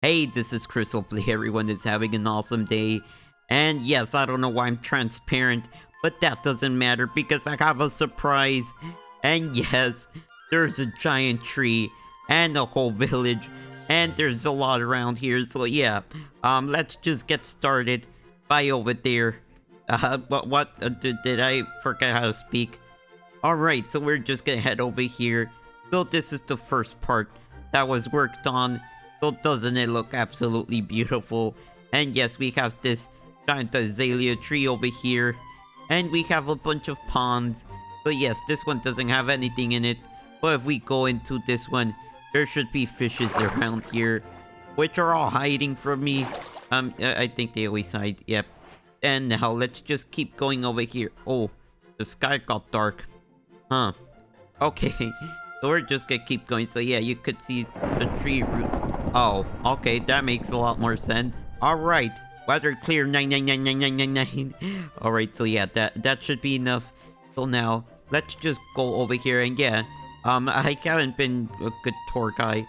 Hey, this is Chris. Hopefully everyone is having an awesome day. And yes, I don't know why I'm transparent, but that doesn't matter because I have a surprise. And yes, there's a giant tree and a whole village, and there's a lot around here. So yeah, let's just get started by over there. Did I forget how to speak? Alright, so we're just gonna head over here. So this is the first part that was worked on. So doesn't it look absolutely beautiful? And yes, we have this giant azalea tree over here. And we have a bunch of ponds. So yes, this one doesn't have anything in it. But if we go into this one, there should be fishes around here, which are all hiding from me. I think they always hide, yep. And now let's just keep going over here. Oh, the sky got dark. Huh. Okay. So we're just gonna keep going. So yeah, you could see the tree root. Oh, okay, that makes a lot more sense. Alright, weather clear 9999999. Alright, so yeah, that should be enough. So now, let's just go over here and yeah, I haven't been a good tour guy.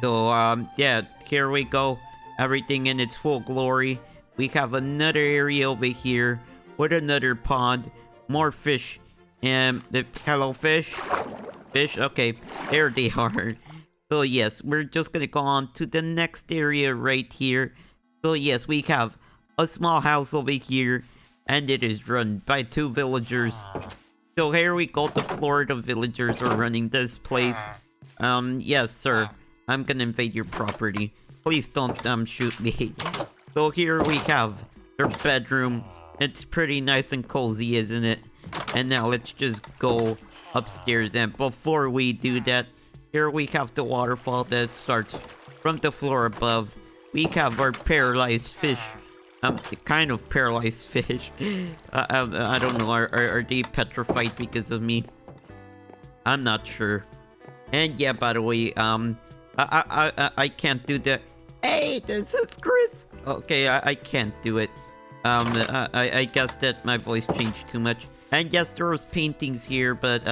So, yeah, here we go. Everything in its full glory. We have another area over here with another pond, more fish, and the hello fish. Fish, okay, there they are. So yes, we're just gonna go on to the next area right here. So yes, we have a small house over here, and it is run by 2 villagers. So here we go, the Florida villagers are running this place. Yes sir, I'm gonna invade your property. Please don't, shoot me. So here we have their bedroom. It's pretty nice and cozy, isn't it? And now let's just go upstairs, and before we do that, here we have the waterfall that starts from the floor above. We have our paralyzed fish. Kind of paralyzed fish. I don't know, are they petrified because of me? I'm not sure. And yeah, by the way, I can't do that. Hey, this is Chris! Okay, I can't do it. I guess that my voice changed too much. And yes, there was paintings here, but,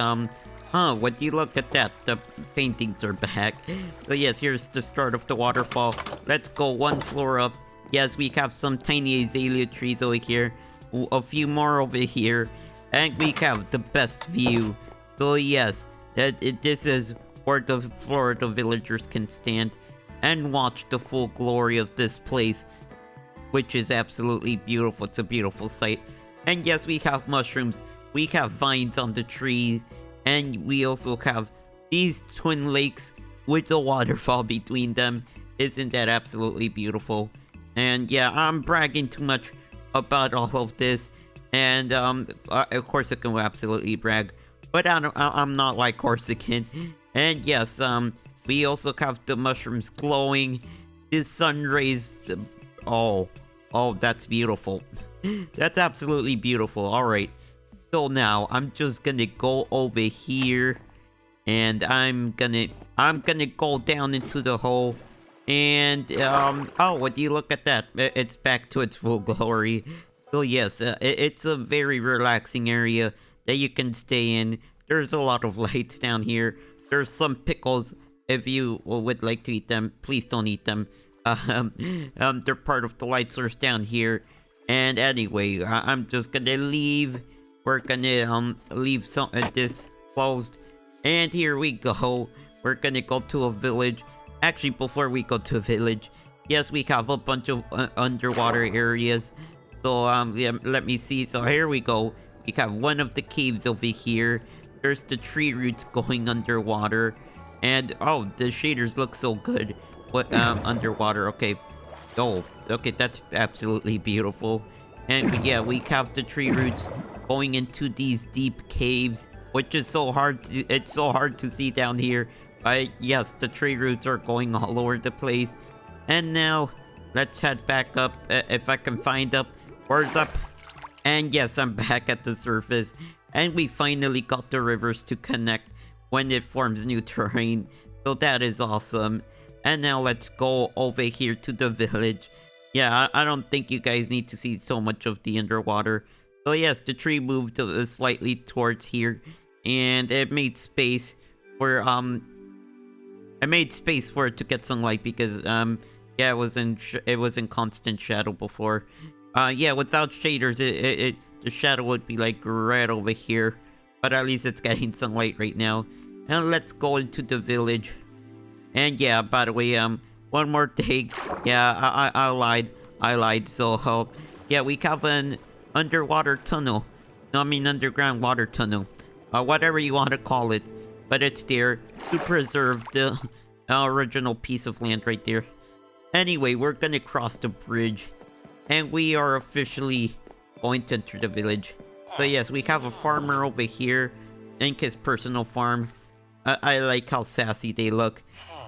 what do you look at that? The paintings are back. So yes, here's the start of the waterfall. Let's go 1 floor up. Yes, we have some tiny azalea trees over here. A few more over here. And we have the best view. So yes, this is where the Florida villagers can stand and watch the full glory of this place, which is absolutely beautiful. It's a beautiful sight. And yes, we have mushrooms. We have vines on the trees. And we also have these twin lakes with a waterfall between them. Isn't that absolutely beautiful? And yeah, I'm bragging too much about all of this. And of course I can absolutely brag. But I'm not like Corsican. And yes, we also have the mushrooms glowing. The sun rays. Oh, that's beautiful. That's absolutely beautiful. Alright. So now, I'm just gonna go over here. And I'm gonna go down into the hole. And, oh, would you look at that? It's back to its full glory. So yes, it's a very relaxing area that you can stay in. There's a lot of lights down here. There's some pickles. If you would like to eat them, please don't eat them. They're part of the light source down here. And anyway, I'm just gonna leave. We're gonna leave this closed. And here we go. We're gonna go to a village. Actually, before we go to a village, yes, we have a bunch of underwater areas. So yeah, let me see. So here we go. We have one of the caves over here. There's the tree roots going underwater. And oh, the shaders look so good. What underwater? Okay. Oh, okay, that's absolutely beautiful. And yeah, we have the tree roots going into these deep caves, which is so hard it's so hard to see down here. Yes, the tree roots are going all over the place. And now, let's head back up, if I can find up. Where's up? And yes, I'm back at the surface. And we finally got the rivers to connect when it forms new terrain. So that is awesome. And now let's go over here to the village. Yeah, I don't think you guys need to see so much of the underwater. So yes, the tree moved slightly towards here. And it made space for, it to get sunlight because, Yeah, it was in constant shadow before. Yeah, without shaders, the shadow would be like right over here. But at least it's getting sunlight right now. And let's go into the village. And yeah, by the way, one more thing. Yeah, I lied. I lied. So, yeah, we have an underwater tunnel. No, I mean underground water tunnel. Whatever you want to call it. But it's there to preserve the original piece of land right there. Anyway, we're gonna cross the bridge. And we are officially going to enter the village. So yes, we have a farmer over here. In his personal farm. I like how sassy they look.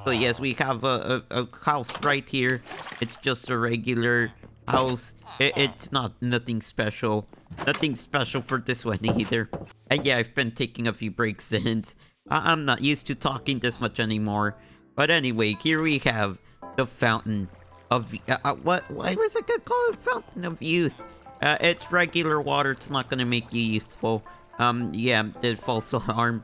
So yes, we have a house right here. It's just a regular house. It's nothing special. Nothing special for this one either. And yeah, I've been taking a few breaks since. I'm not used to talking this much anymore. But anyway, here we have the Fountain of... why was I gonna call it Fountain of Youth? It's regular water. It's not gonna make you youthful. Yeah, the false alarm.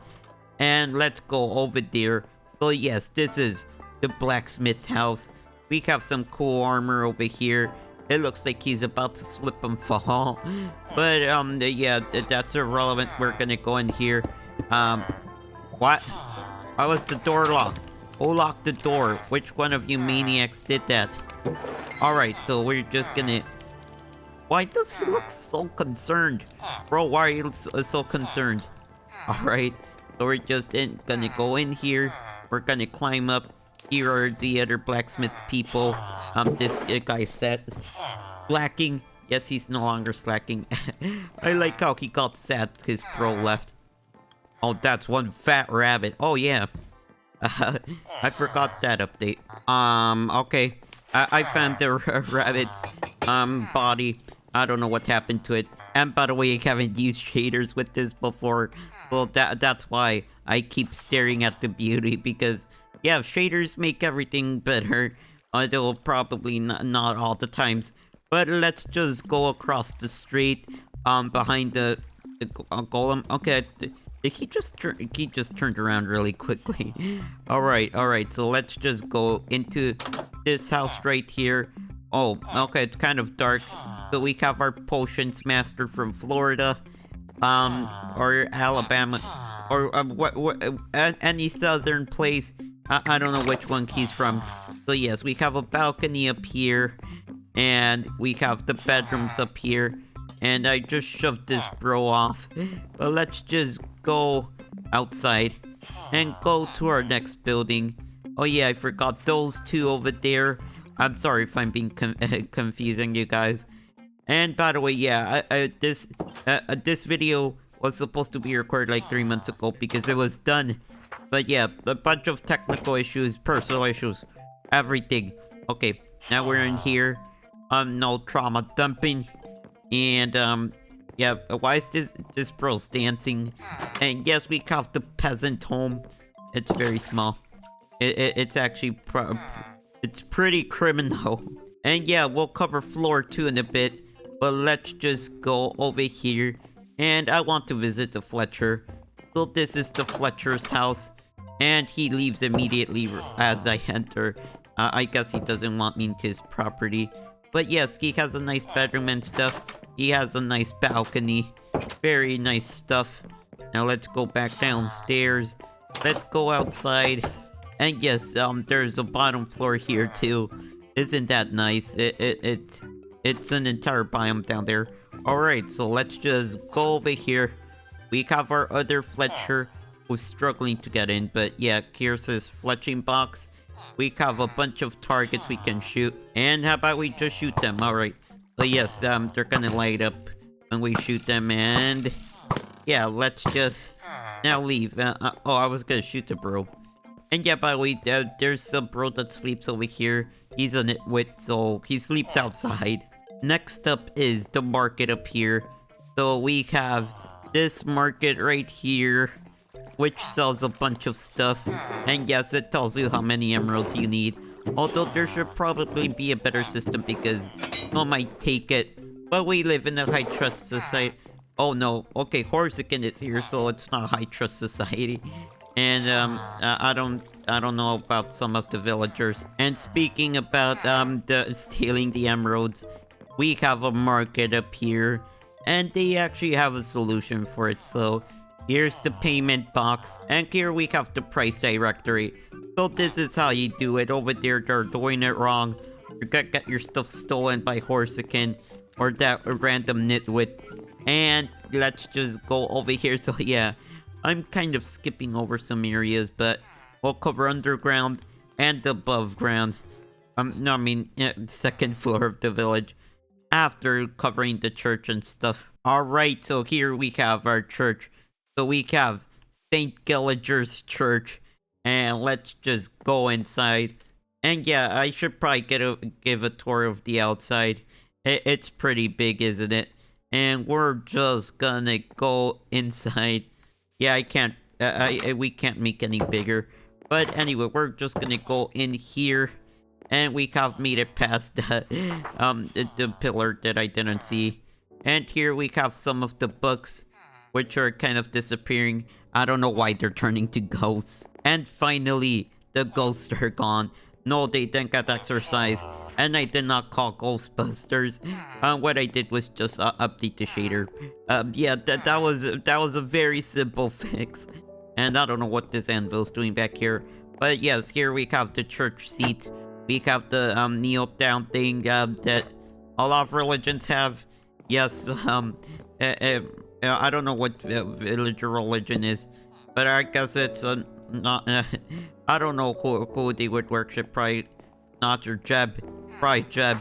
And let's go over there. So yes, this is the blacksmith house. We have some cool armor over here. It looks like he's about to slip and fall. But, yeah, that's irrelevant. We're gonna go in here. What? Why was the door locked? Who locked the door? Which one of you maniacs did that? Alright, so we're just gonna... Why does he look so concerned? Bro, why are you so concerned? Alright, so we're just gonna go in here. We're gonna climb up. Here are the other blacksmith people. This guy set. Slacking. Yes, he's no longer slacking. I like how he got sad his bro left. Oh, that's one fat rabbit. Oh, yeah. I forgot that update. Okay. I found the rabbit's, body. I don't know what happened to it. And by the way, I haven't used shaders with this before. Well, that's why I keep staring at the beauty, because, yeah, shaders make everything better. Although probably not all the times. But let's just go across the street, behind the golem. Okay, he just turned around really quickly. Alright, so let's just go into this house right here. Oh, okay, it's kind of dark. So we have our potions master from Florida, or Alabama, or any southern place. I don't know which one he's from. So yes, we have a balcony up here, and we have the bedrooms up here. And I just shoved this bro off. But let's just go outside and go to our next building. Oh yeah, I forgot those two over there. I'm sorry if I'm being confusing you guys. And by the way, yeah, this video was supposed to be recorded like 3 months ago because it was done. But yeah, a bunch of technical issues, personal issues, everything. Okay, now we're in here. No trauma dumping. And, yeah, why is this bro's dancing? And yes, we have the peasant home. It's very small. It's actually, it's pretty criminal. And yeah, we'll cover floor 2 in a bit. But let's just go over here. And I want to visit the Fletcher. So this is the Fletcher's house. And he leaves immediately as I enter. I guess he doesn't want me into his property. But yes, he has a nice bedroom and stuff. He has a nice balcony. Very nice stuff. Now let's go back downstairs. Let's go outside. And yes, there's a bottom floor here too. Isn't that nice? It's an entire biome down there. Alright, so let's just go over here. We have our other Fletcher who's struggling to get in. But yeah, here's his fletching box. We have a bunch of targets we can shoot. And how about we just shoot them? Alright. So yes, they're gonna light up when we shoot them. And yeah, let's just now leave. Oh, I was gonna shoot the bro. And yeah, by the way, there's a bro that sleeps over here. He's a nitwit, so he sleeps outside. Next up is the market up here. So we have this market right here, which sells a bunch of stuff. And yes, it tells you how many emeralds you need. Although there should probably be a better system because one might take it. But we live in a high trust society. Oh no, okay, Horsican is here, so it's not high trust society. And I I don't know about some of the villagers. And speaking about the stealing the emeralds, we have a market up here, and they actually have a solution for it. So here's the payment box, and here we have the price directory. So this is how you do it. Over there, they're doing it wrong. You're gonna get your stuff stolen by Horsican or that random nitwit. And let's just go over here. So yeah, I'm kind of skipping over some areas, but we'll cover underground and above ground. No, I mean, second floor of the village after covering the church and stuff. Alright, so here we have our church. So we have St. Gilliger's Church. And let's just go inside. And yeah, I should probably give a tour of the outside. It's pretty big, isn't it? And we're just gonna go inside. Yeah, I can't, we can't make any bigger. But anyway, we're just gonna go in here. And we have made it past the pillar that I didn't see. And here we have some of the books, which are kind of disappearing. I don't know why they're turning to ghosts. And finally, the ghosts are gone. No, they didn't get exorcised. And I did not call Ghostbusters. What I did was just update the shader. Yeah, that was a very simple fix. And I don't know what this anvil's doing back here. But yes, here we have the church seat. We have the kneel down thing that a lot of religions have. Yes, I don't know what village or religion is, but I guess it's not. I don't know who they would worship. Probably not or Jeb. Probably Jeb,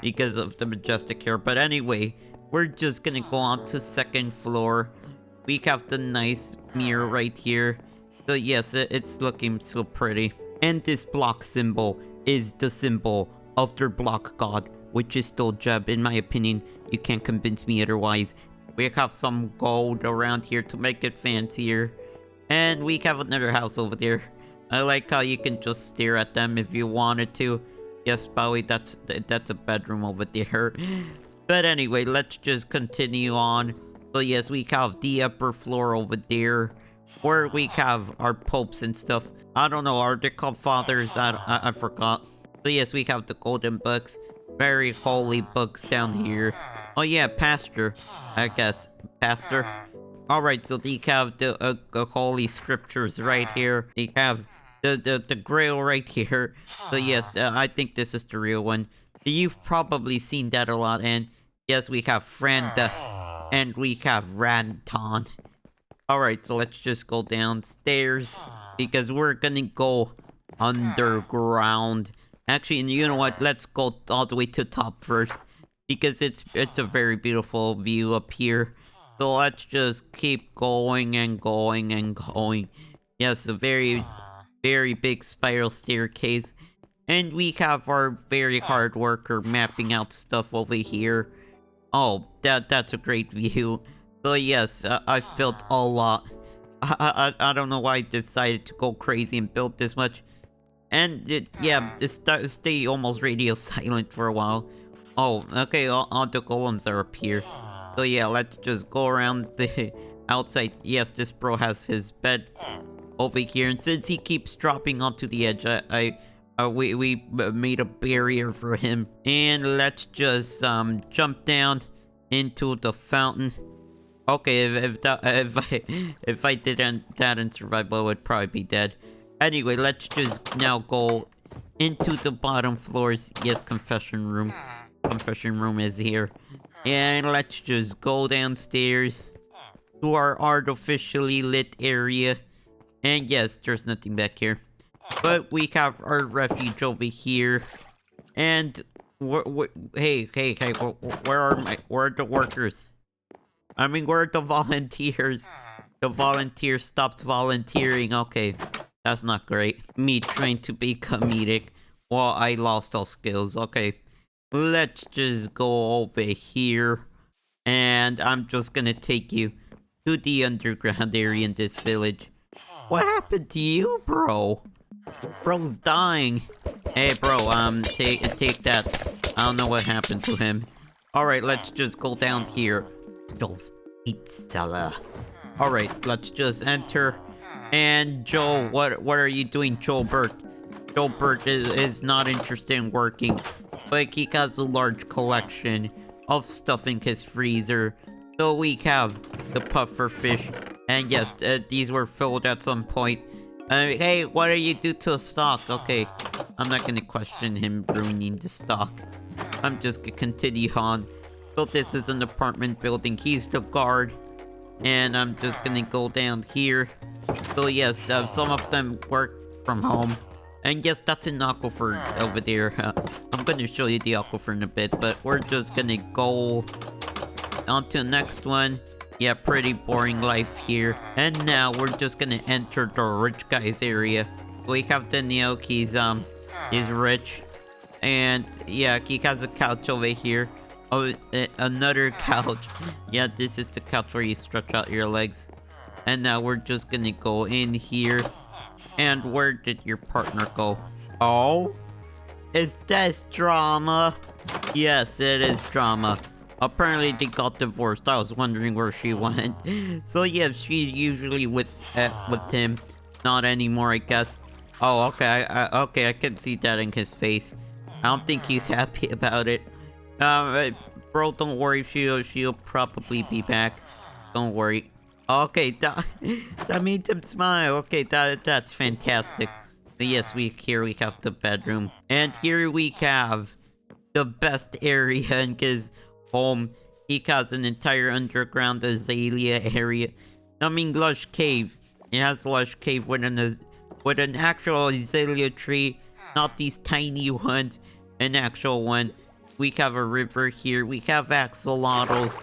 because of the majestic here. But anyway, we're just gonna go on to second floor. We have the nice mirror right here. So yes, it's looking so pretty. And this block symbol is the symbol of their block god, which is still Jeb. In my opinion, you can't convince me otherwise. We have some gold around here to make it fancier. And we have another house over there. I like how you can just stare at them if you wanted to. Yes, Bowie, that's a bedroom over there. But anyway, let's just continue on. So yes, we have the upper floor over there, where we have our popes and stuff. I don't know, are they called fathers? I forgot. So yes, we have the golden books. Very holy books down here. Oh yeah, pastor, I guess. Pastor. Alright, so they have the holy scriptures right here. They have the grail right here. So yes, I think this is the real one. You've probably seen that a lot. And yes, we have Franda. And we have Ranton. Alright, so let's just go downstairs, because we're gonna go underground. Actually, and you know what? Let's go all the way to top first, because it's a very beautiful view up here. So let's just keep going and going and going. Yes, a very, very big spiral staircase. And we have our very hard worker mapping out stuff over here. Oh, that's a great view. So yes, I've built a lot. I don't know why I decided to go crazy and build this much. And yeah, stay almost radio silent for a while. Oh, okay, all the golems are up here. So yeah, let's just go around the outside. Yes, this bro has his bed over here, and since he keeps dropping onto the edge, we made a barrier for him. And let's just jump down into the fountain. Okay, if I didn't that in survival, I would probably be dead. Anyway, let's just now go into the bottom floors. Yes, confession room. Confession room is here. And let's just go downstairs to our artificially lit area. And yes, there's nothing back here. But we have our refuge over here. And hey, where are the workers? I mean, where are the volunteers? The volunteer stopped volunteering. Okay, that's not great. Me trying to be comedic. Well, I lost all skills. Okay, let's just go over here. And I'm just gonna take you to the underground area in this village. What happened to you, bro? Bro's dying. Hey, bro, take that. I don't know what happened to him. Alright, let's just go down here. Those Itzala. Alright, let's just enter. And Joel, what are you doing, Joelbert? Joelbert is not interested in working, but he has a large collection of stuff in his freezer. So we have the puffer fish, and yes, these were filled at some point. Hey, what do you do to the stock? Okay, I'm not gonna question him ruining the stock. I'm just gonna continue on. So this is an apartment building. He's the guard. And I'm just gonna go down here. So yes, some of them work from home. And yes, that's an aquifer over there. I'm gonna show you the aquifer in a bit, but we're just gonna go on to the next one. Yeah, pretty boring life here. And now we're just gonna enter the rich guy's area. So we have Daniel, he's rich. And yeah, he has a couch over here. Oh, another couch. Yeah, this is the couch where you stretch out your legs. And now we're just gonna go in here. And where did your partner go? Oh? Is this drama? Yes, it is drama. Apparently they got divorced. I was wondering where she went. So yeah, she's usually with him. Not anymore, I guess. Oh, okay. Okay, I can see that in his face. I don't think he's happy about it. Bro, don't worry. She'll probably be back. Don't worry. Okay, that made him smile. Okay, that's fantastic. But yes, here we have the bedroom, and here we have the best area in his home. He has an entire underground azalea area. I mean, lush cave. It has a lush cave with an actual azalea tree, not these tiny ones. An actual one. We have a river here. We have axolotls.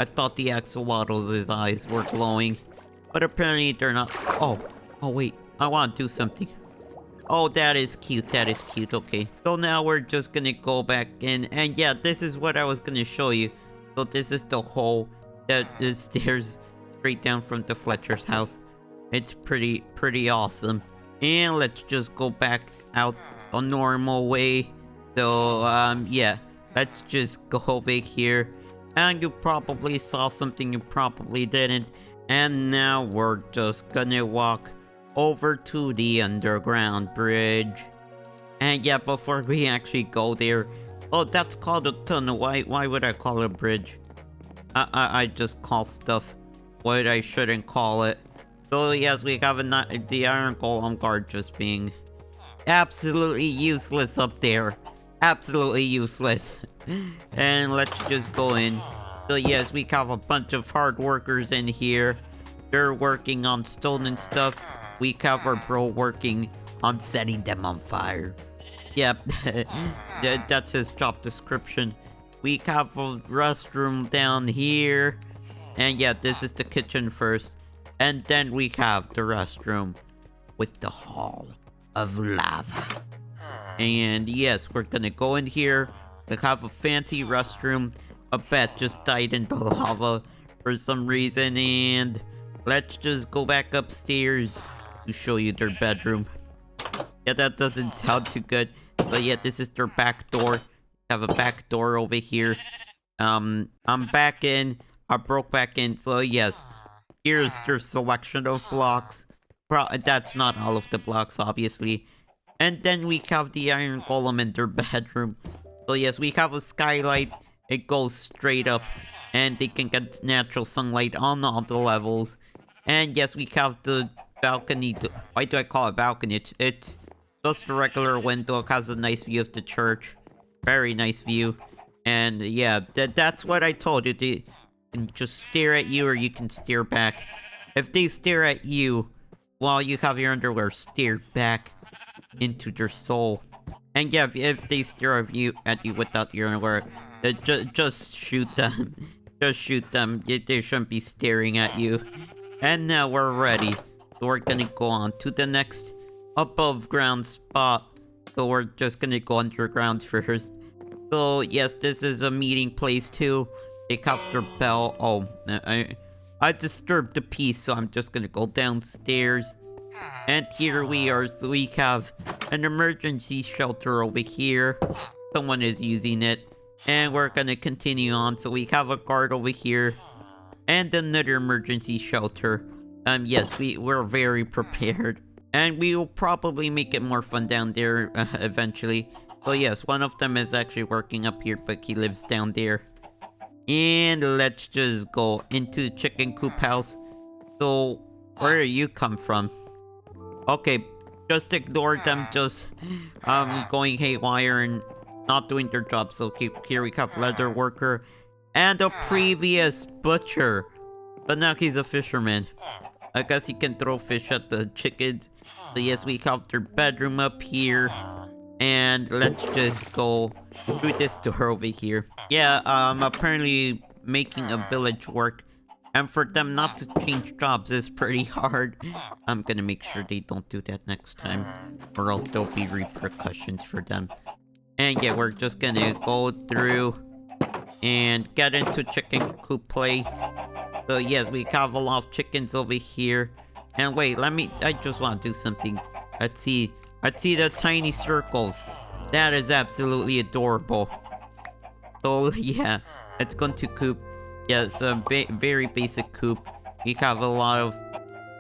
I thought the axolotls' eyes were glowing, but apparently they're not. Oh wait. I want to do something. Oh, that is cute. That is cute. Okay. So now we're just gonna go back in, and yeah, this is what I was gonna show you. So this is the hole that is stairs straight down from the Fletcher's house. It's pretty awesome. And let's just go back out a normal way. So yeah, let's just go over here. And you probably saw something you probably didn't. And now we're just gonna walk over to the underground bridge. And yeah, before we actually go there, oh, that's called a tunnel. Why would I call it a bridge? I just call stuff what I shouldn't call it. So yes, we have the iron golem guard just being absolutely useless up there. Absolutely useless. And let's just go in. So yes, we have a bunch of hard workers in here. They're working on stolen stuff. We have our bro working on setting them on fire. Yep, that's his job description. We have a restroom down here. And yeah, this is the kitchen first. And then we have the restroom with the hall of lava. And yes, we're gonna go in here. We have a fancy restroom. A bat just died in the lava for some reason. And let's just go back upstairs to show you their bedroom. Yeah, that doesn't sound too good. But yeah, this is their back door. Have a back door over here. I'm back in. I broke back in. So yes, here's their selection of blocks. That's not all of the blocks, obviously. And then we have the iron golem in their bedroom. So yes, we have a skylight. It goes straight up. And they can get natural sunlight on all the levels. And yes, we have the balcony. Why do I call it balcony? It's just a regular window. It has a nice view of the church. Very nice view. And yeah, that's what I told you. They can just stare at you or you can stare back. If they stare at you while you have your underwear, stare back into their soul. And yeah, if they stare at you without your underwear, just shoot them. Just shoot them. They shouldn't be staring at you. And now we're ready. So we're gonna go on to the next above ground spot. So we're just gonna go underground first. So yes, this is a meeting place too. They have their bell. Oh, I disturbed the peace, so I'm just gonna go downstairs. And here we are. So we have an emergency shelter over here. Someone is using it. And we're gonna continue on. So we have a guard over here. And another emergency shelter. Yes, we're very prepared. And we will probably make it more fun down there eventually. So yes, one of them is actually working up here, but he lives down there. And let's just go into chicken coop house. So, where do you come from? Okay, just ignore them just going haywire and not doing their job. So here we have leather worker and a previous butcher. But now he's a fisherman. I guess he can throw fish at the chickens. So yes, we have their bedroom up here. And let's just go through this door over here. Yeah, apparently making a village work. And for them not to change jobs is pretty hard. I'm gonna make sure they don't do that next time. Or else there'll be repercussions for them. And yeah, we're just gonna go through and get into chicken coop place. So yes, we have a lot of chickens over here. And wait, I just want to do something. Let's see the tiny circles. That is absolutely adorable. So yeah, let's go to coop. Yeah, it's a very basic coop. We have a lot of...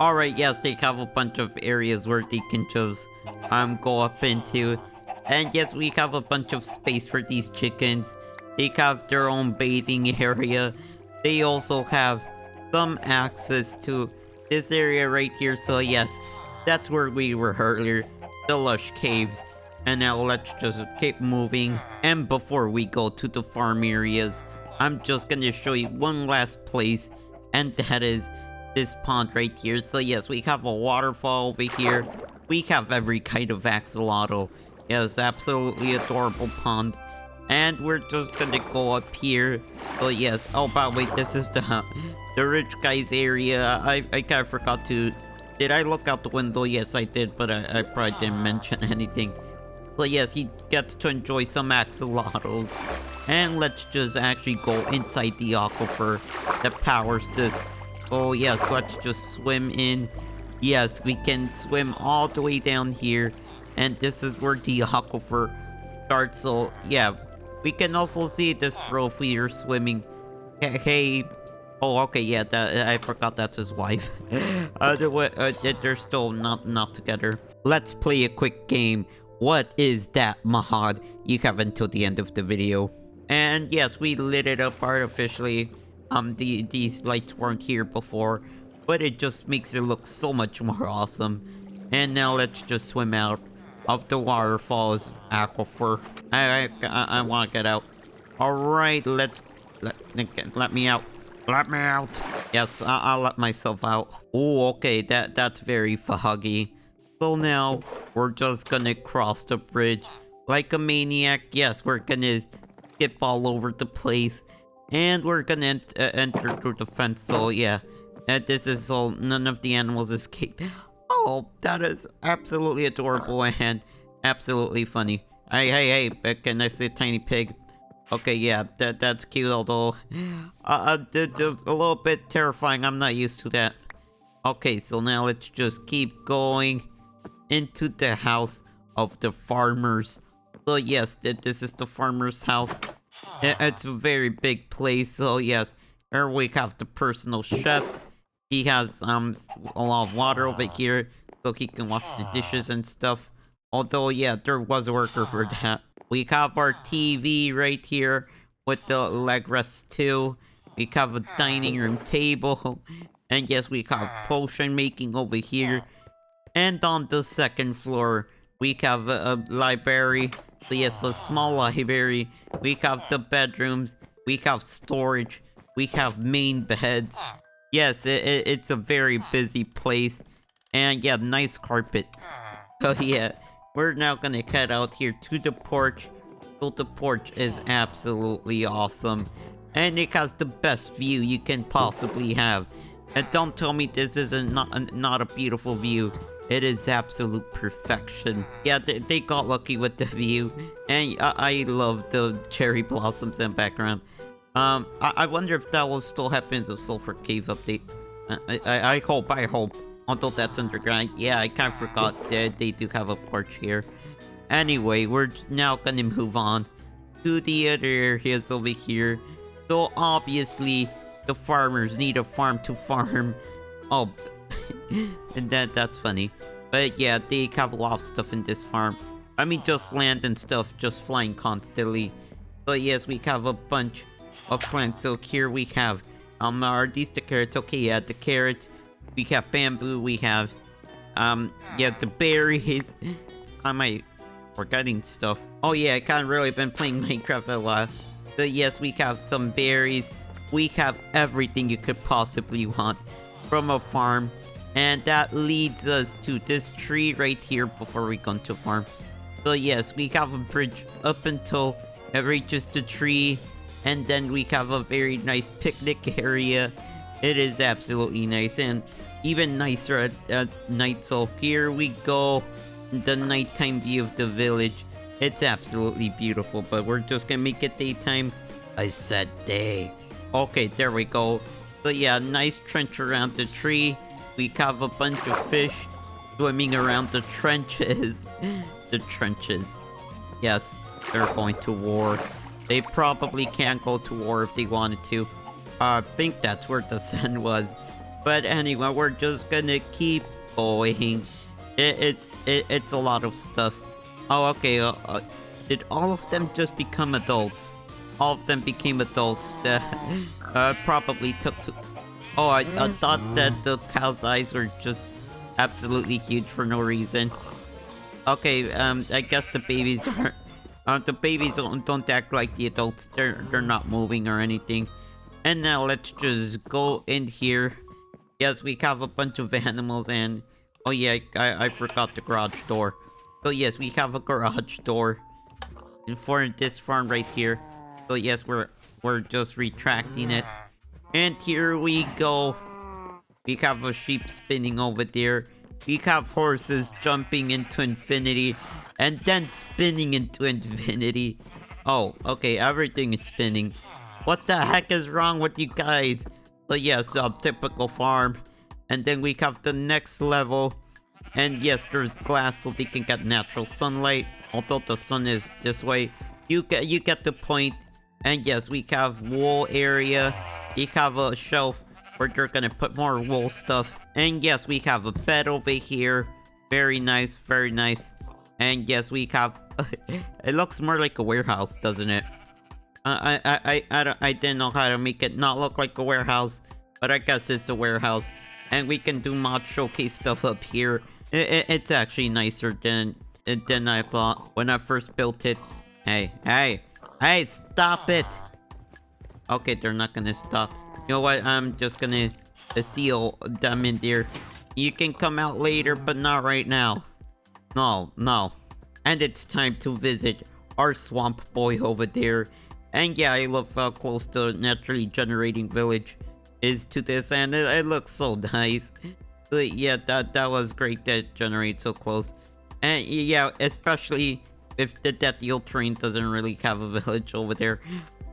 Alright, yes, they have a bunch of areas where they can just go up into. And yes, we have a bunch of space for these chickens. They have their own bathing area. They also have some access to this area right here. So yes, that's where we were earlier. The lush caves. And now let's just keep moving. And before we go to the farm areas, I'm just gonna show you one last place, and that is this pond right here. So yes, we have a waterfall over here. We have every kind of axolotl. Yes, absolutely adorable pond. And we're just gonna go up here. So yes, oh by the way, this is the rich guy's area. I kind of forgot to... Did I look out the window? Yes, I did, but I probably didn't mention anything. So yes, he gets to enjoy some axolotls. And let's just actually go inside the aquifer that powers this. Oh yes, let's just swim in. Yes, we can swim all the way down here. And this is where the aquifer starts. So yeah, we can also see this bro here swimming. Hey. Oh, okay, yeah, I forgot that's his wife. They're still not together. Let's play a quick game. What is that, Mahad? You have until the end of the video. And yes, we lit it up artificially. These lights weren't here before, but it just makes it look so much more awesome. And now let's just swim out of the waterfall's aquifer. I want to get out. All right, let me out. Let me out. Yes, I'll let myself out. Oh, okay, that's very foggy. So now we're just gonna cross the bridge like a maniac. Yes, we're gonna skip all over the place, and we're gonna enter through the fence. So yeah, this is all. None of the animals escape. Oh, that is absolutely adorable and absolutely funny. Hey, can I say tiny pig? Okay, yeah, that's cute, although a little bit terrifying. I'm not used to that. Okay, so now let's just keep going into the house of the farmers. So yes, this is the farmer's house. It's a very big place. So yes, here we have the personal chef. He has a lot of water over here, so he can wash the dishes and stuff. Although yeah, there was a worker for that. We have our TV right here with the leg rest too. We have a dining room table. And yes, we have potion making over here. And on the second floor, we have a library. So yes, a small library. We have the bedrooms. We have storage. We have main beds. Yes, it's a very busy place. And yeah, nice carpet. So yeah, we're now gonna head out here to the porch. So the porch is absolutely awesome. And it has the best view you can possibly have. And don't tell me this isn't not a beautiful view. It is absolute perfection. Yeah, they got lucky with the view. And I love the cherry blossoms in the background. I wonder if that will still happen in the Sulphur Cave update. I hope. Although that's underground. Yeah, I kind of forgot that they do have a porch here. Anyway, we're now gonna move on to the other areas over here. So obviously, the farmers need a farm to farm. Oh, And that's funny. But yeah, they have a lot of stuff in this farm. I mean, just land and stuff just flying constantly. So yes, we have a bunch of plants. So here we have, are these the carrots? Okay, yeah, the carrots. We have bamboo, we have, yeah, the berries. Am I forgetting stuff? Oh yeah, I can't really been playing Minecraft a lot. So yes, we have some berries. We have everything you could possibly want from a farm. And that leads us to this tree right here before we go to farm. So yes, we have a bridge up until it reaches the tree. And then we have a very nice picnic area. It is absolutely nice and even nicer at night. So here we go. The nighttime view of the village. It's absolutely beautiful, but we're just gonna make it daytime. I said day. Okay, there we go. So yeah, nice trench around the tree. We have a bunch of fish swimming around the trenches. The trenches. Yes, they're going to war. They probably can't go to war if they wanted to. I think that's where the sun was. But anyway, we're just gonna keep going. It's a lot of stuff. Oh, okay. Did all of them just become adults? All of them became adults. Probably took to... Oh, I thought that the cow's eyes were just absolutely huge for no reason. Okay, I guess the babies are... the babies don't act like the adults. They're not moving or anything. And now let's just go in here. Yes, we have a bunch of animals and... Oh yeah, I forgot the garage door. So yes, we have a garage door. And for this farm right here. So yes, we're just retracting it. And here we go. We have a sheep spinning over there. We have horses jumping into infinity. And then spinning into infinity. Oh, okay, everything is spinning. What the heck is wrong with you guys? So yes, a typical farm. And then we have the next level. And yes, there's glass so they can get natural sunlight. Although the sun is this way. You get the point. And yes, we have wool area. We have a shelf where they're gonna put more wool stuff. And yes, we have a bed over here. Very nice, very nice. And yes, we have... it looks more like a warehouse, doesn't it? I didn't know how to make it not look like a warehouse. But I guess it's a warehouse. And we can do mod showcase stuff up here. It's actually nicer than I thought when I first built it. Hey, stop it! Okay, they're not gonna stop. You know what? I'm just gonna seal them in there. You can come out later, but not right now. No. And it's time to visit our swamp boy over there. And yeah, I love how close the naturally generating village is to this, and it looks so nice. But yeah, that was great that it generates so close. And yeah, especially if the Ultramarine doesn't really have a village over there.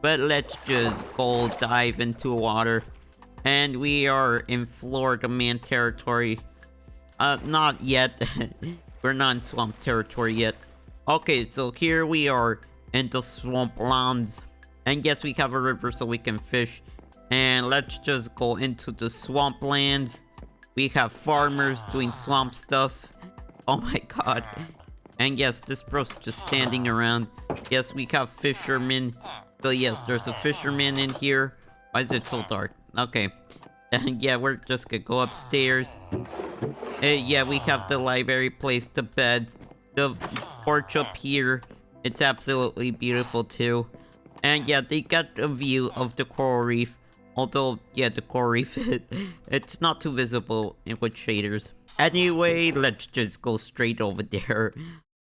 But let's just go dive into water. And we are in Florida Man territory. Not yet. We're not in swamp territory yet. Okay, so here we are in the swamplands. And yes, we have a river so we can fish. And let's just go into the swamplands. We have farmers doing swamp stuff. Oh my god. And yes, this bro's just standing around. Yes, we have fishermen. So yes, there's a fisherman in here. Why is it so dark? Okay. And yeah, we're just gonna go upstairs. Yeah, we have the library place, the bed, the porch up here. It's absolutely beautiful too. And yeah, they got a view of the coral reef. Although, yeah, the coral reef, it's not too visible with shaders. Anyway, let's just go straight over there.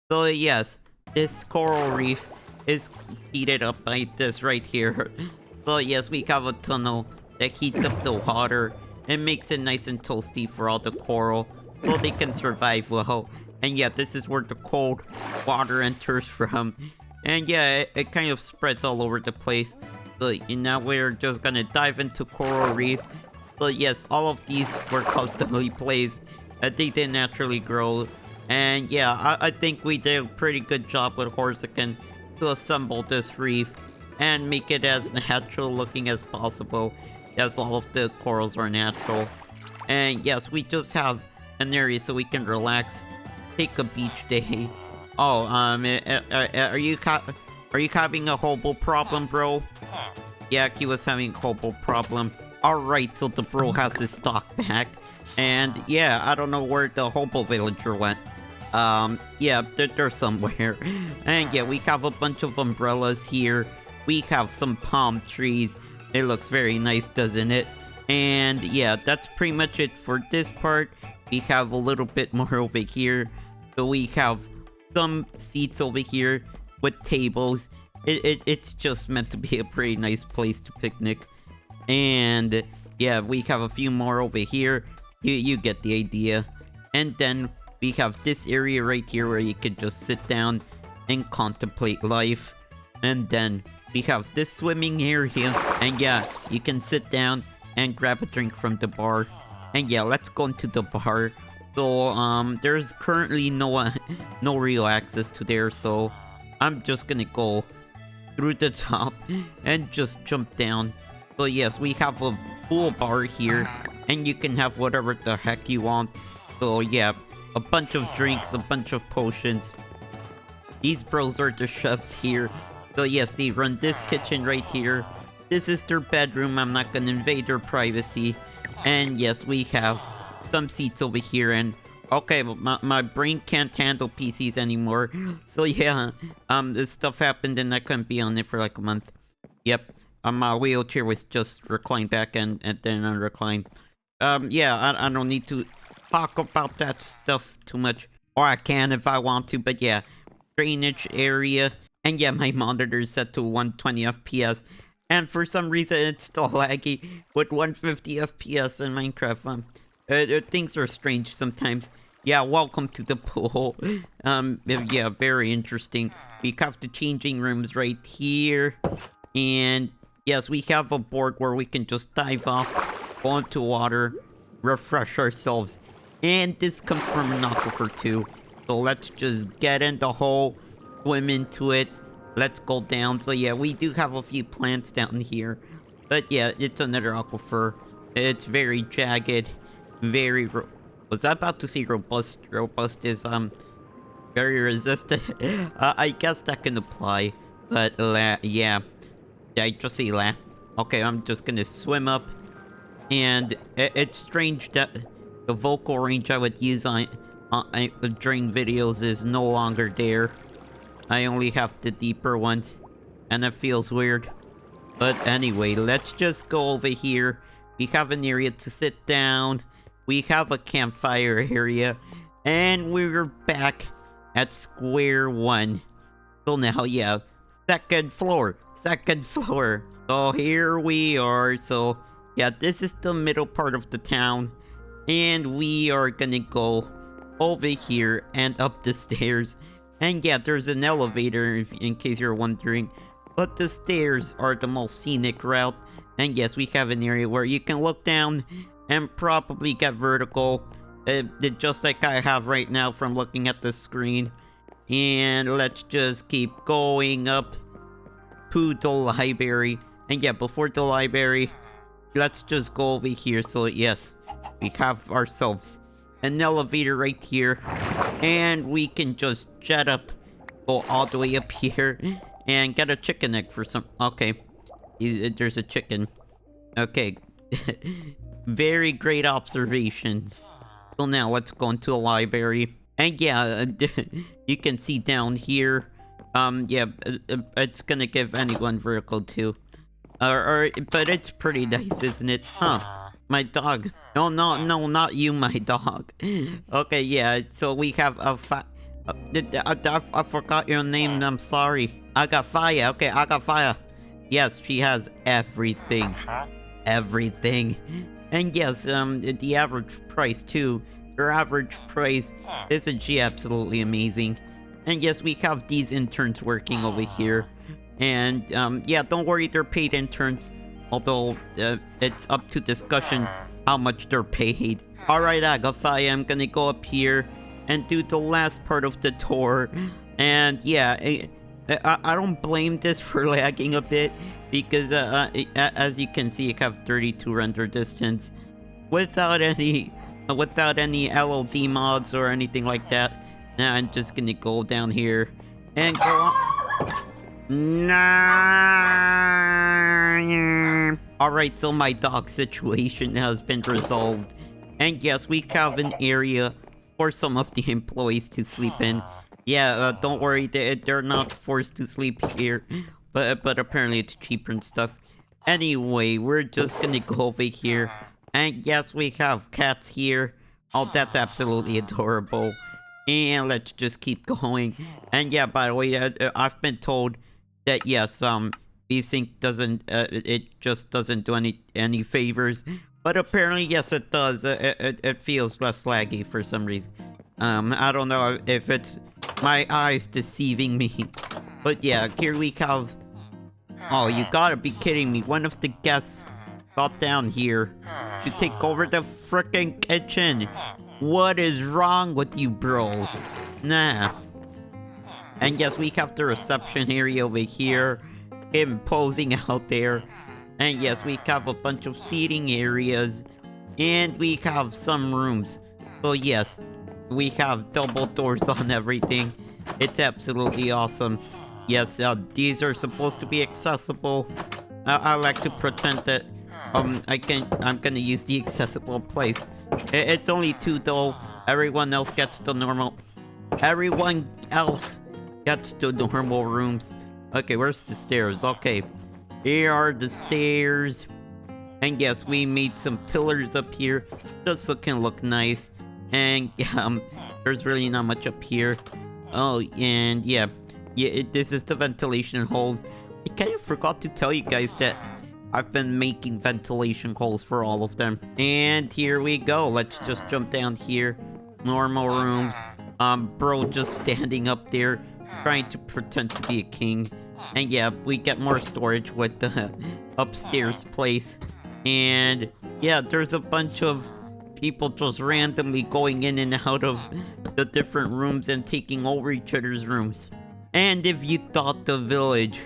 So yes, this coral reef is heated up by this right here. So yes, we have a tunnel that heats up the water and makes it nice and toasty for all the coral so they can survive well. And yeah, this is where the cold water enters from. And yeah, it kind of spreads all over the place. So now we're just gonna dive into coral reef. So yes, all of these were customly placed. They didn't naturally grow. And yeah, I think we did a pretty good job with Horsican to assemble this reef and make it as natural looking as possible, as all of the corals are natural. And yes, we just have an area so we can relax, take a beach day. Oh, are you having a hobo problem, bro? Yeah, he was having a hobo problem. Alright, so the bro has his stock back. And yeah, I don't know where the hobo villager went. Yeah, they're somewhere. And yeah, we have a bunch of umbrellas here. We have some palm trees. It looks very nice, doesn't it? And yeah, that's pretty much it for this part. We have a little bit more over here. So we have some seats over here with tables. It's just meant to be a pretty nice place to picnic. And yeah, we have a few more over here. You get the idea. And then we have this area right here where you could just sit down and contemplate life. And then we have this swimming area. And yeah, you can sit down and grab a drink from the bar. And yeah, let's go into the bar. So, there's currently no real access to there, so I'm just gonna go through the top and just jump down. So yes, we have a full bar here, and you can have whatever the heck you want. So yeah, a bunch of drinks, a bunch of potions. These bros are the chefs here. So yes, they run this kitchen right here. This is their bedroom. I'm not gonna invade their privacy. And yes, we have some seats over here, and okay, my brain can't handle PCs anymore. So yeah, this stuff happened and I couldn't be on it for like a month. Yep, my wheelchair was just reclined back and then unreclined. Yeah, I don't need to talk about that stuff too much. Or I can if I want to, but yeah, drainage area. And yeah, my monitor is set to 120 FPS. And for some reason, it's still laggy with 150 FPS in Minecraft. Things are strange sometimes. Yeah, welcome to the pool. Yeah, very interesting. We have the changing rooms right here. And yes, we have a board where we can just dive off, go into water, refresh ourselves. And this comes from an aquifer too. So let's just get in the hole, swim into it. Let's go down. So yeah, we do have a few plants down here. But yeah, it's another aquifer. It's very jagged. Very... was I about to say robust? Robust is, very resistant. I guess that can apply. But, yeah. Yeah, I just say la. Okay, I'm just gonna swim up. And it's strange that the vocal range I would use on during videos is no longer there. I only have the deeper ones, and it feels weird. But anyway, let's just go over here. We have an area to sit down. We have a campfire area. And we're back at square one. So now, yeah, second floor. Second floor. So here we are. So, yeah, this is the middle part of the town. And we are gonna go over here and up the stairs. And yeah, there's an elevator in case you're wondering. But the stairs are the most scenic route. And yes, we have an area where you can look down and probably get vertical. Just like I have right now from looking at the screen. And let's just keep going up to the library. And yeah, before the library, let's just go over here. So yes, we have ourselves an elevator right here. And we can just jet up, go all the way up here, and get a chicken egg for some... okay, there's a chicken. Okay. Very great observations. So now let's go into the library. And yeah, you can see down here. Yeah, it's gonna give anyone vertical too. But it's pretty nice, isn't it? Huh. My dog. No, not you, my dog. Okay, yeah, so we have a I forgot your name, I'm sorry. Agafaya, okay, Agafaya. Yes, she has everything. Everything. And yes, the average price too. Her average price, isn't she absolutely amazing? And yes, we have these interns working over here. And, yeah, don't worry, they're paid interns. Although, it's up to discussion how much they're paid. Alright, Agafaya, I'm gonna go up here and do the last part of the tour. And, yeah, I don't blame this for lagging a bit. Because, as you can see, I have 32 render distance. without any LOD mods or anything like that. Now I'm just gonna go down here and go on. Nah. Alright, so my dog situation has been resolved. And yes, we have an area for some of the employees to sleep in. Yeah, don't worry, they're not forced to sleep here. But apparently it's cheaper and stuff. Anyway, we're just gonna go over here. And yes, we have cats here. Oh, that's absolutely adorable. And let's just keep going. And yeah, by the way, I've been told that yes, VSync doesn't, it just doesn't do any favors. But apparently, yes, it does. It feels less laggy for some reason. I don't know if it's my eyes deceiving me. But yeah, here we have... Oh, you gotta be kidding me. One of the guests got down here to take over the frickin' kitchen. What is wrong with you bros? Nah. And yes, we have the reception area over here. Him posing out there. And yes, we have a bunch of seating areas. And we have some rooms. So yes, we have double doors on everything. It's absolutely awesome. Yes, these are supposed to be accessible. I like to pretend that I'm gonna use the accessible place. It's only 2 though. Everyone else gets the normal. Everyone else gets the normal rooms. Okay, where's the stairs? Okay, here are the stairs. And yes, we made some pillars up here, just so it can look nice. And there's really not much up here. Oh, and yeah, this is the ventilation holes. I kind of forgot to tell you guys that I've been making ventilation holes for all of them. And here we go. Let's just jump down here. Normal rooms. Bro just standing up there, trying to pretend to be a king. And yeah, we get more storage with the upstairs place. And yeah, there's a bunch of people just randomly going in and out of the different rooms and taking over each other's rooms. And if you thought the village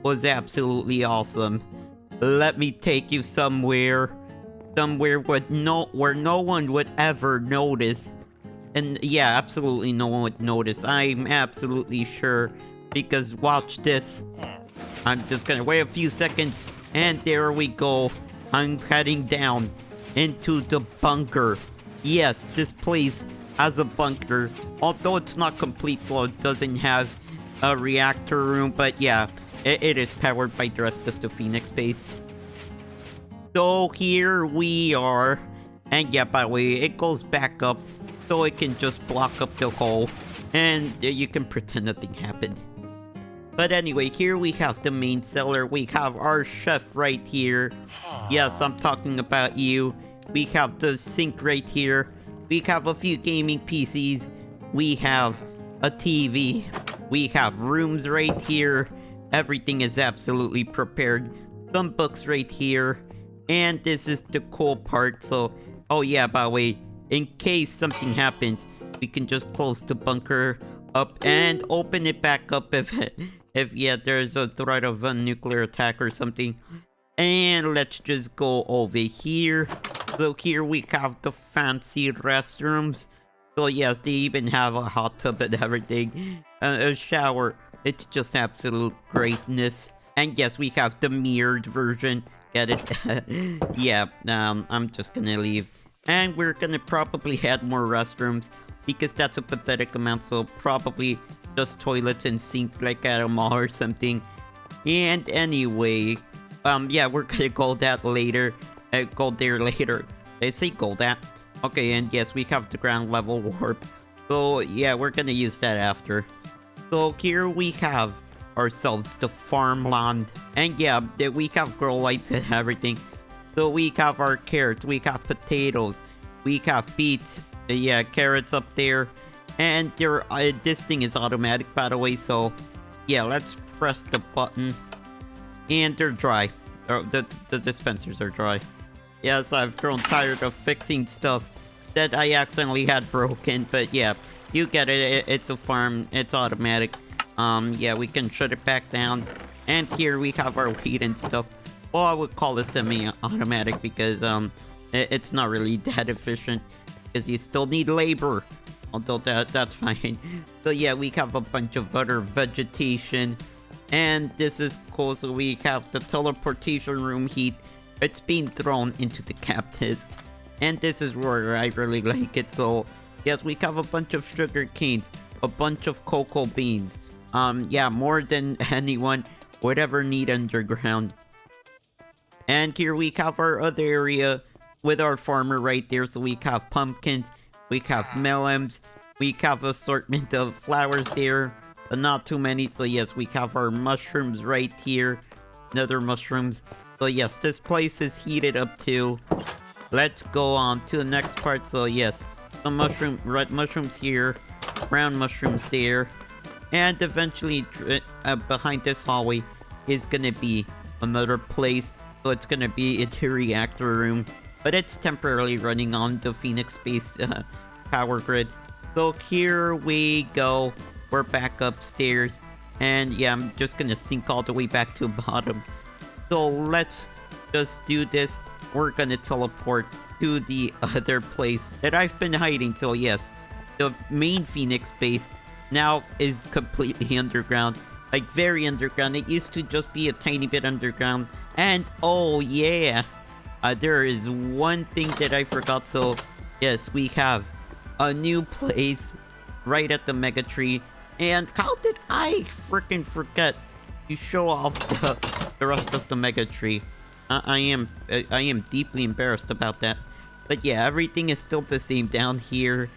was absolutely awesome, let me take you somewhere where no one would ever notice. And yeah, absolutely no one would notice. I'm absolutely sure, because watch this. I'm just gonna wait a few seconds, and there we go. I'm heading down into the bunker. Yes, this place has a bunker, although it's not complete, so it doesn't have a reactor room, but yeah, it is powered by the rest of the Phoenix base. So here we are, and yeah, by the way, it goes back up, so it can just block up the hole, and you can pretend nothing happened. But anyway, here we have the main cellar. We have our chef right here. Yes, I'm talking about you. We have the sink right here. We have a few gaming PCs. We have a TV. We have rooms right here. Everything is absolutely prepared. Some books right here. And this is the cool part. So, oh yeah, by the way, in case something happens, we can just close the bunker up and open it back up if yeah, there's a threat of a nuclear attack or something. And let's just go over here. So here we have the fancy restrooms. So yes, they even have a hot tub and everything. A shower. It's just absolute greatness. And yes, we have the mirrored version. Get it? Yeah, I'm just gonna leave. And we're gonna probably add more restrooms, because that's a pathetic amount, so probably just toilets and sink like at a mall or something. And anyway, yeah, we're gonna go that later. Go there later. They say go that. Okay, and yes, we have the ground level warp. So yeah, we're gonna use that after. So here we have ourselves the farmland. And yeah, we have grow lights and everything. So we have our carrots, we have potatoes, we have beets. Yeah, carrots up there. And there, this thing is automatic, by the way, so yeah, let's press the button. And they're dry. The dispensers are dry. Yes, I've grown tired of fixing stuff that I accidentally had broken, but yeah, you get it. It's a farm, it's automatic. Yeah, we can shut it back down. And here we have our wheat and stuff. Well, I would call this semi-automatic because, It's not really that efficient because you still need labor. Although that's fine. So yeah, we have a bunch of other vegetation. And this is cool. So we have the teleportation room heat. It's being thrown into the cactus. And this is where I really like it. So yes, we have a bunch of sugar canes, a bunch of cocoa beans. Yeah, more than anyone would ever need underground. And here we have our other area with our farmer right there. So we have pumpkins, we have melons, we have assortment of flowers there, but not too many. So yes, we have our mushrooms right here, another mushrooms. So yes, this place is heated up too. Let's go on to the next part. So yes, some red mushrooms here, brown mushrooms there, and eventually behind this hallway is gonna be another place. So it's gonna be a reactor room, but it's temporarily running on the Phoenix Base power grid. So here we go. We're back upstairs, and yeah, I'm just gonna sink all the way back to the bottom. So let's just do this. We're gonna teleport to the other place that I've been hiding. So yes, the main Phoenix Base now is completely underground. Like, very underground. It used to just be a tiny bit underground. And, oh yeah, there is one thing that I forgot. So, yes, we have a new place right at the Mega Tree. And how did I freaking forget to show off the rest of the Mega Tree? I am deeply embarrassed about that. But yeah, everything is still the same down here.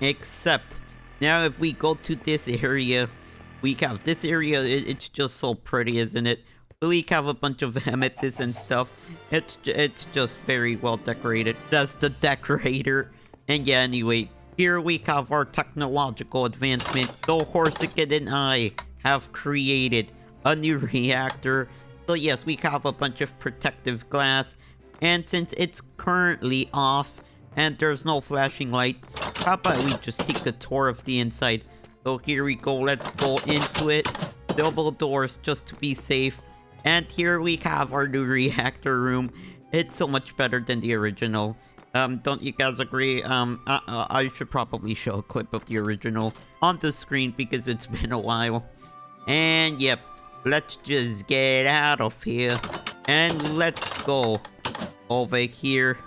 Except, now if we go to this area, we have this area, it's just so pretty, isn't it? So we have a bunch of amethyst and stuff. It's just very well decorated. That's the decorator. And yeah, anyway, here we have our technological advancement. So Horsican and I have created a new reactor. So yes, we have a bunch of protective glass. And since it's currently off and there's no flashing light, how about we just take a tour of the inside? So here we go, let's go into it. Double doors just to be safe. And here we have our new reactor room. It's so much better than the original. Don't you guys agree? I should probably show a clip of the original on the screen because it's been a while. And yep, let's just get out of here. And let's go over here.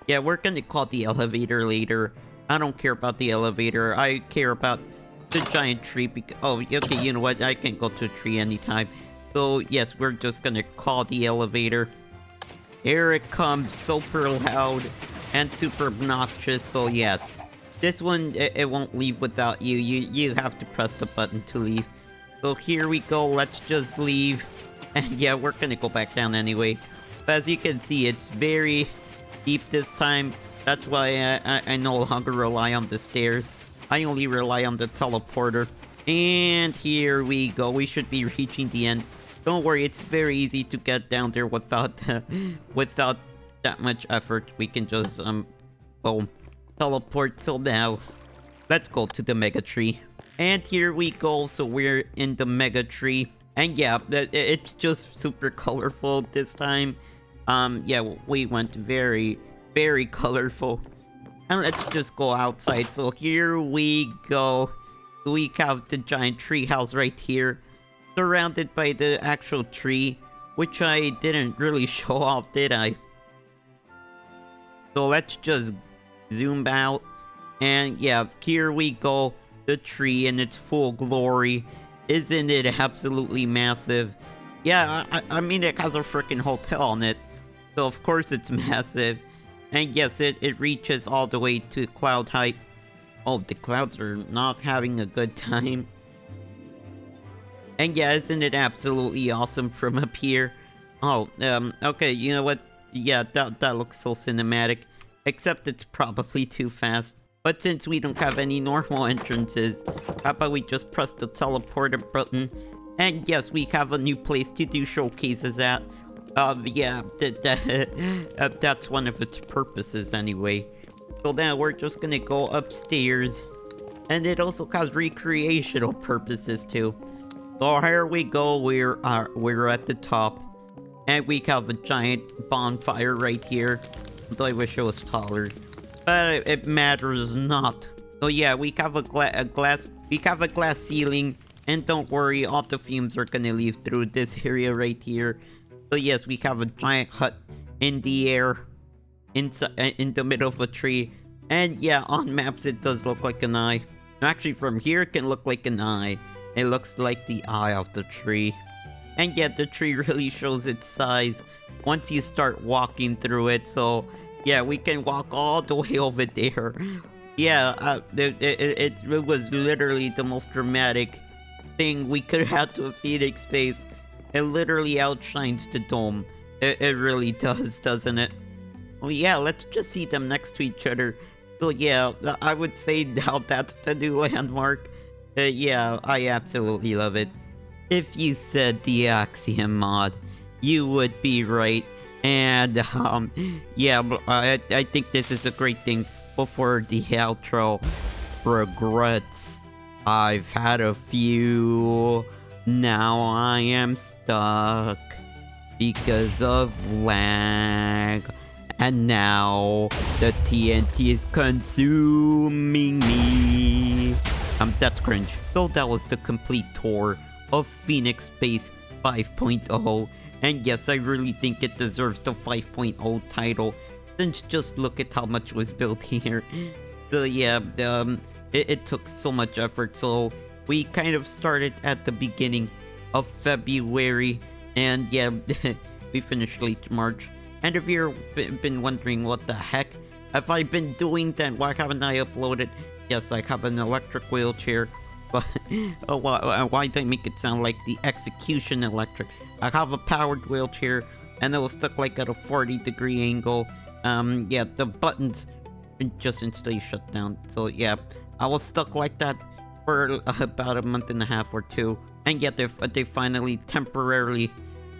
Yeah, we're gonna call the elevator later. I don't care about the elevator. I care about the giant tree. Oh, okay, you know what? I can go to a tree anytime. So, yes, we're just gonna call the elevator. Here it comes, super loud and super obnoxious. So, yes, this one, it won't leave without you. You have to press the button to leave. So, here we go. Let's just leave. And yeah, we're gonna go back down anyway. But as you can see, it's very deep this time. That's why I no longer rely on the stairs. I only rely on the teleporter. And here we go. We should be reaching the end. Don't worry, it's very easy to get down there without without that much effort. We can just boom, teleport. So now, let's go to the Mega Tree. And here we go. So we're in the Mega Tree. And yeah, it's just super colorful this time. Yeah, we went very, very colorful. And let's just go outside. So here we go. We have the giant tree house right here, surrounded by the actual tree, which I didn't really show off, did I? So let's just zoom out. And yeah, here we go. The tree in its full glory. Isn't it absolutely massive? Yeah, I mean, it has a freaking hotel on it. So of course it's massive. And yes, it reaches all the way to cloud height. Oh, the clouds are not having a good time. And yeah, isn't it absolutely awesome from up here? Oh, okay, you know what? Yeah, that looks so cinematic. Except it's probably too fast. But since we don't have any normal entrances, how about we just press the teleporter button? And yes, we have a new place to do showcases at. Yeah, that's one of its purposes anyway. So now we're just gonna go upstairs. And it also has recreational purposes too. So here we go, we're at the top. And we have a giant bonfire right here. Though I wish it was taller. But it matters not. So yeah, we have a glass ceiling. And don't worry, all the fumes are gonna leave through this area right here. So yes, we have a giant hut in the air. In the middle of a tree. And yeah, on maps it does look like an eye. Actually, from here it can look like an eye. It looks like the eye of the tree. And yet the tree really shows its size once you start walking through it. So yeah, we can walk all the way over there. Yeah, it was literally the most dramatic thing we could have to a Phoenix base. It literally outshines the dome. It really does, doesn't it? Oh yeah, let's just see them next to each other. So yeah, I would say now that's the new landmark. Yeah, I absolutely love it. If you said the Axiom mod, you would be right. And yeah, I think this is a great thing before the outro. Regrets. I've had a few. Now I am stuck because of lag. And now the TNT is consuming me. That's cringe. So that was the complete tour of Phoenix Base 5.0. And yes, I really think it deserves the 5.0 title, since just look at how much was built here. So yeah, it took so much effort. So we kind of started at the beginning of February, and yeah, we finished late March. And if you've been wondering what the heck have I been doing, then why haven't I uploaded? Yes, I have an electric wheelchair, but why do I make it sound like the execution electric? I have a powered wheelchair, and it was stuck like at a 40-degree angle. Yeah, the buttons just instantly shut down. So yeah, I was stuck like that for about a month and a half or two, and yet they finally temporarily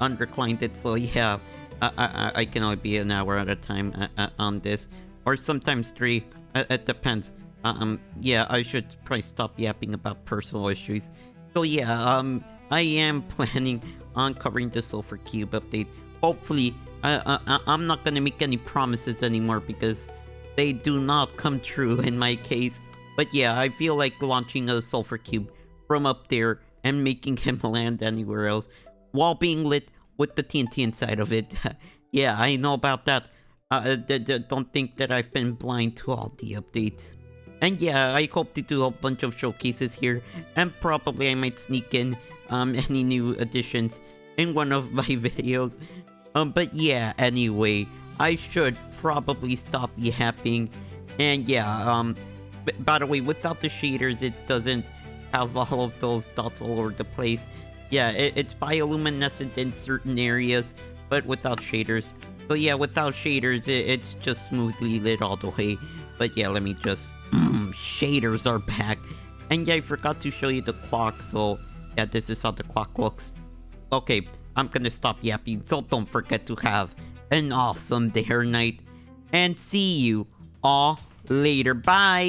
underclined it. So yeah. I can only be an hour at a time on this, or sometimes 3. It depends. Yeah, I should probably stop yapping about personal issues. So yeah, I am planning on covering the Sulfur Cube update. Hopefully, I'm not gonna make any promises anymore because they do not come true in my case. But yeah, I feel like launching a Sulfur Cube from up there and making him land anywhere else while being lit with the TNT inside of it. Yeah, I know about that. Don't think that I've been blind to all the updates. And yeah, I hope to do a bunch of showcases here, and probably I might sneak in any new additions in one of my videos. But yeah, anyway, I should probably stop yapping. And yeah, by the way, without the shaders, it doesn't have all of those dots all over the place. Yeah, it's bioluminescent in certain areas, but without shaders. So yeah, without shaders, it's just smoothly lit all the way. But yeah, let me just... shaders are back. And yeah, I forgot to show you the clock, so yeah, this is how the clock looks. Okay, I'm gonna stop yapping, so don't forget to have an awesome day or night. And see you all later. Bye!